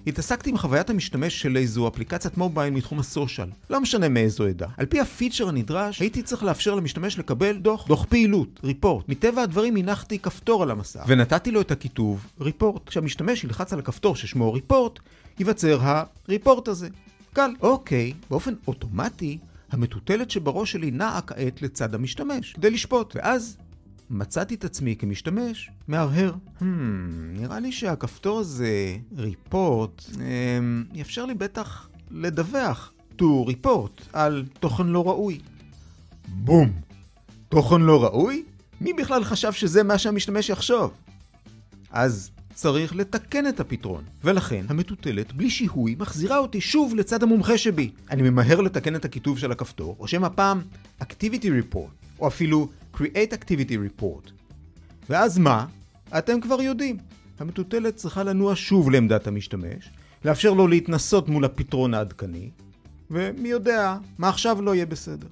התעסקתי עם חוויית המשתמש של איזו אפליקציית מובייל מתחום הסושיאל. לא משנה מאיזו עדה. על פי הפיצ'ר הנדרש, הייתי צריך לאפשר למשתמש לקבל דוח פעילות, ריפורט. מטבע הדברים הנחתי כפתור על המסך, ונתתי לו את הכיתוב ריפורט. כשהמשתמש ילחץ על הכפתור ששמו ריפורט, ייווצר הריפורט הזה. קל. אוקיי, באופן אוטומטי, המטוטלת שבראש שלי נעה כעת לצד המשתמש, כדי לשפוט. ואז מצאתי את עצמי כמשתמש מהרהר. נראה לי שהכפתור הזה, ריפורט, יאפשר לי בטח לדווח, to report, על תוכן לא ראוי. בום! תוכן לא ראוי? מי בכלל חשב שזה מה שהמשתמש יחשוב? אז צריך לתקן את הפתרון. ולכן המטוטלת בלי שיהוי מחזירה אותי שוב לצד המומחה שבי. אני ממהר לתקן את הכיתוב של הכפתור, או שם הפעם Activity Report, או אפילו Create Activity Report. ואז מה? אתם כבר יודעים. המטוטלת צריכה לנוע שוב לעמדת המשתמש, לאפשר לו להתנסות מול הפתרון העדכני, ומי יודע מה עכשיו לא יהיה בסדר.